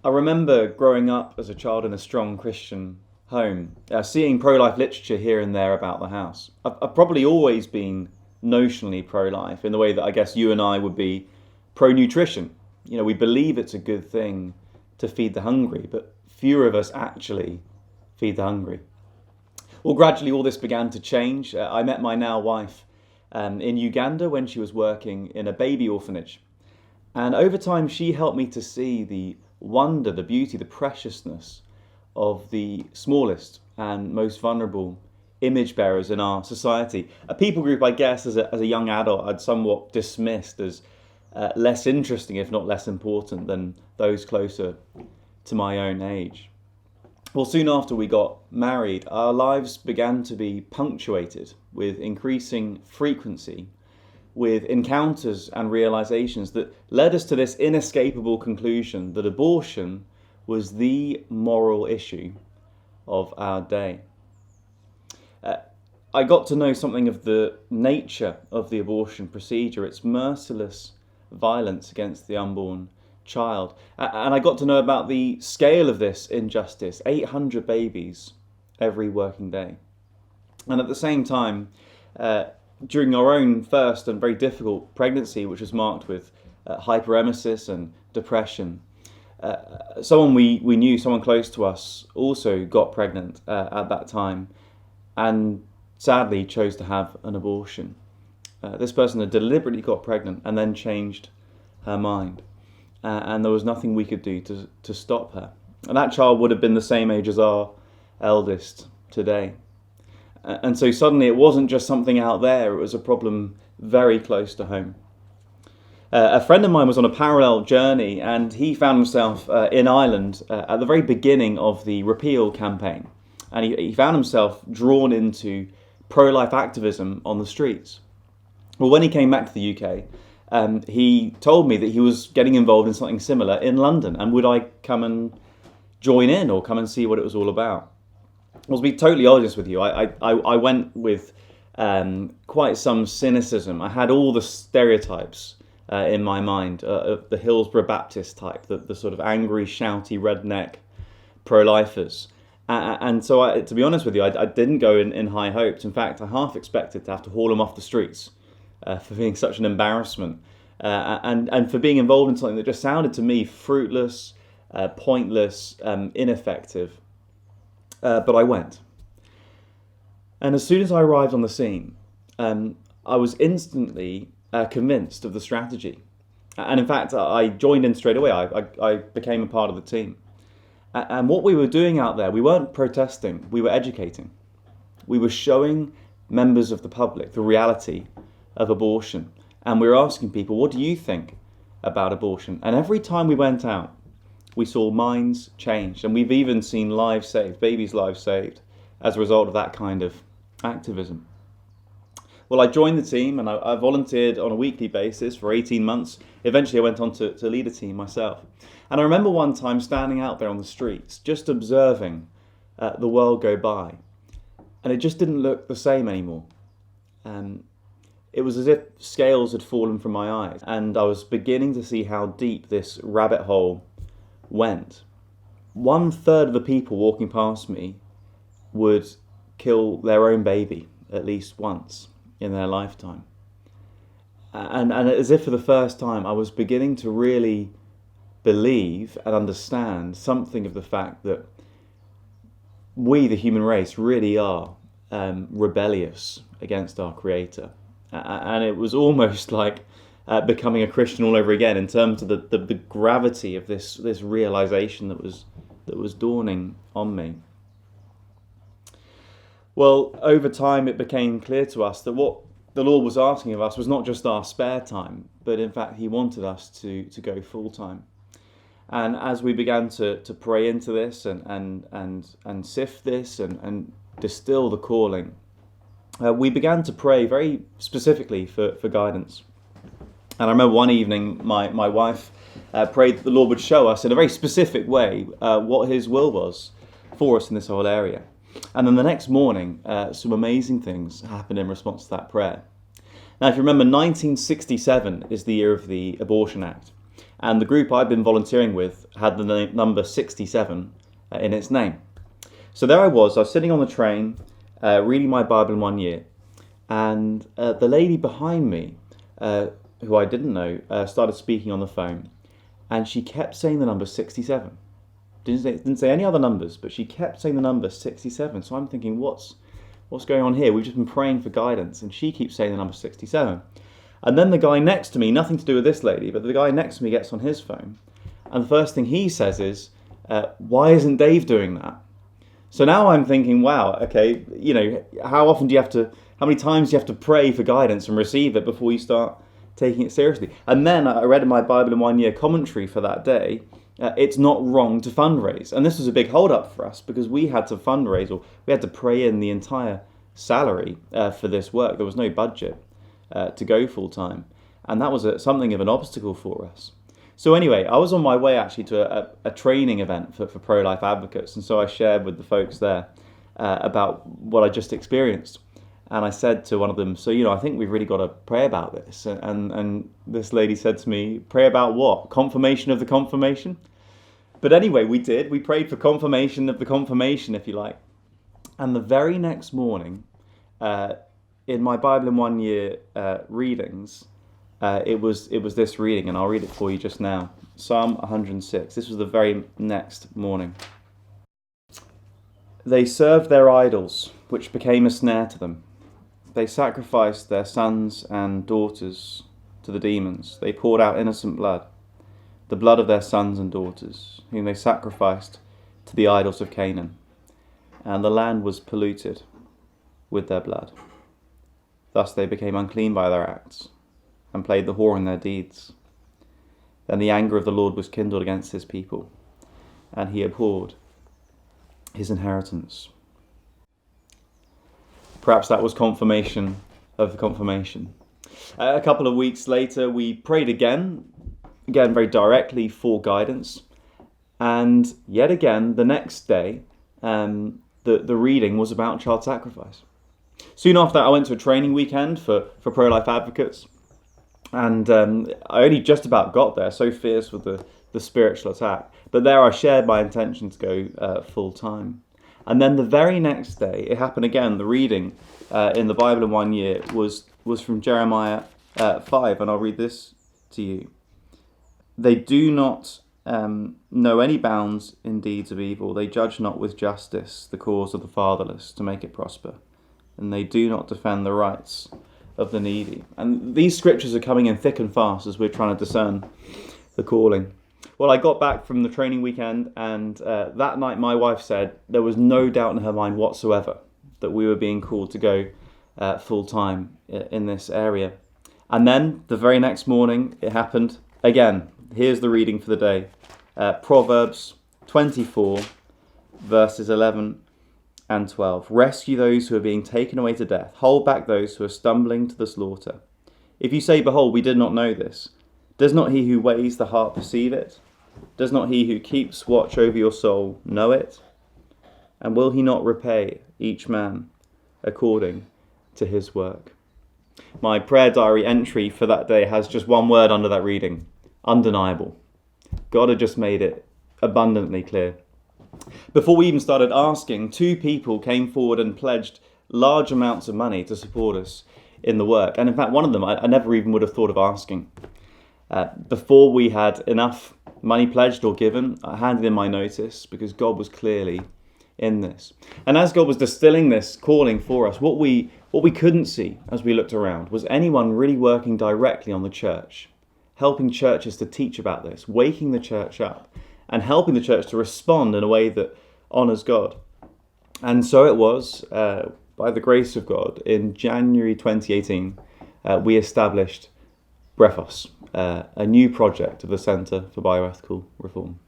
I remember growing up as a child in a strong Christian home, seeing pro-life literature here and there about the house. I've probably always been notionally pro-life in the way that I guess you and I would be pro-nutrition. You know, we believe it's a good thing to feed the hungry, but fewer of us actually feed the hungry. Well, gradually all this began to change. I met my now wife in Uganda when she was working in a baby orphanage. And over time, she helped me to see the wonder, the beauty, the preciousness of the smallest and most vulnerable image bearers in our society. A people group, I guess, as a young adult, I'd somewhat dismissed as less interesting, if not less important, than those closer to my own age. Well, soon after we got married, our lives began to be punctuated with increasing frequency, with encounters and realizations that led us to this inescapable conclusion that abortion was the moral issue of our day. I got to know something of the nature of the abortion procedure, its merciless violence against the unborn child. And I got to know about the scale of this injustice, 800 babies every working day. And at the same time, during our own first and very difficult pregnancy, which was marked with hyperemesis and depression, someone we knew, someone close to us, also got pregnant at that time and sadly chose to have an abortion. This person had deliberately got pregnant and then changed her mind. And there was nothing we could do to stop her. And that child would have been the same age as our eldest today. And so suddenly it wasn't just something out there, it was a problem very close to home. A friend of mine was on a parallel journey and he found himself in Ireland at the very beginning of the repeal campaign. And he found himself drawn into pro-life activism on the streets. Well, when he came back to the UK, he told me that he was getting involved in something similar in London, and would I come and join in or come and see what it was all about? Well, to be totally honest with you, I went with quite some cynicism. I had all the stereotypes in my mind of the Hillsborough Baptist type, the sort of angry, shouty, redneck pro-lifers. And so, to be honest with you, I didn't go in high hopes. In fact, I half expected to have to haul them off the streets for being such an embarrassment and for being involved in something that just sounded to me fruitless, pointless, ineffective. But I went. And as soon as I arrived on the scene, I was instantly convinced of the strategy. And in fact, I joined in straight away. I became a part of the team. And what we were doing out there, we weren't protesting, we were educating. We were showing members of the public the reality of abortion. And we were asking people, what do you think about abortion? And every time we went out, we saw minds changed. And we've even seen lives saved, babies' lives saved, as a result of that kind of activism. Well, I joined the team and I volunteered on a weekly basis for 18 months. Eventually I went on to lead a team myself. And I remember one time standing out there on the streets, just observing the world go by. And it just didn't look the same anymore. It was as if scales had fallen from my eyes. And I was beginning to see how deep this rabbit hole went. 1/3 of the people walking past me would kill their own baby at least once in their lifetime. And as if for the first time, I was beginning to really believe and understand something of the fact that we, the human race, really are rebellious against our Creator. And it was almost like becoming a Christian all over again in terms of the gravity of this realization that was dawning on me. Well, over time it became clear to us that what the Lord was asking of us was not just our spare time, but in fact He wanted us to go full time. And as we began to pray into this and sift this and distill the calling, we began to pray very specifically for guidance. And I remember one evening my wife prayed that the Lord would show us in a very specific way what His will was for us in this whole area. And then the next morning, some amazing things happened in response to that prayer. Now, if you remember, 1967 is the year of the Abortion Act. And the group I'd been volunteering with had the number 67 in its name. So there I was sitting on the train, reading my Bible in 1 year, and the lady behind me, who I didn't know, started speaking on the phone, and she kept saying the number 67. Didn't say any other numbers, but she kept saying the number 67. So I'm thinking, what's going on here? We've just been praying for guidance, and she keeps saying the number 67. And then the guy next to me, nothing to do with this lady, but the guy next to me gets on his phone, and the first thing he says is, why isn't Dave doing that? So now I'm thinking, wow, okay, how many times do you have to pray for guidance and receive it before you start taking it seriously? And then I read in my Bible in 1 year commentary for that day, it's not wrong to fundraise. And this was a big hold up for us because we had to fundraise, or we had to pray in the entire salary for this work. There was no budget to go full time. And that was something of an obstacle for us. So anyway, I was on my way actually to a training event for pro-life advocates. And so I shared with the folks there about what I just experienced. And I said to one of them, so, I think we've really got to pray about this. And this lady said to me, pray about what? Confirmation of the confirmation? But anyway, we did. We prayed for confirmation of the confirmation, if you like. And the very next morning, in my Bible in 1 year readings, it was this reading, and I'll read it for you just now. Psalm 106. This was the very next morning. They served their idols, which became a snare to them. They sacrificed their sons and daughters to the demons. They poured out innocent blood, the blood of their sons and daughters, whom they sacrificed to the idols of Canaan. And the land was polluted with their blood. Thus they became unclean by their acts, and played the whore in their deeds. Then the anger of the Lord was kindled against his people, and he abhorred his inheritance. Perhaps that was confirmation of the confirmation. A couple of weeks later, we prayed again very directly for guidance. And yet again, the next day, the reading was about child sacrifice. Soon after that, I went to a training weekend for pro-life advocates. And I only just about got there, so fierce with the spiritual attack. But there I shared my intention to go full time. And then the very next day, it happened again. The reading in the Bible in 1 year was from Jeremiah 5, and I'll read this to you. They do not know any bounds in deeds of evil. They judge not with justice the cause of the fatherless to make it prosper. And they do not defend the rights of the needy. And these scriptures are coming in thick and fast as we're trying to discern the calling. Well, I got back from the training weekend, and that night my wife said there was no doubt in her mind whatsoever that we were being called to go full time in this area. And then the very next morning it happened again. Here's the reading for the day. Proverbs 24 verses 11 and 12. Rescue those who are being taken away to death. Hold back those who are stumbling to the slaughter. If you say, behold, we did not know this, does not he who weighs the heart perceive it? Does not he who keeps watch over your soul know it? And will he not repay each man according to his work? My prayer diary entry for that day has just one word under that reading: undeniable. God had just made it abundantly clear. Before we even started asking, 2 people came forward and pledged large amounts of money to support us in the work. And in fact, one of them I never even would have thought of asking. Before we had enough money pledged or given, I handed in my notice because God was clearly in this. And as God was distilling this calling for us, what we couldn't see as we looked around was anyone really working directly on the church, helping churches to teach about this, waking the church up, and helping the church to respond in a way that honours God. And so it was, by the grace of God, in January 2018, we established Brephos, a new project of the Centre for Bioethical Reform.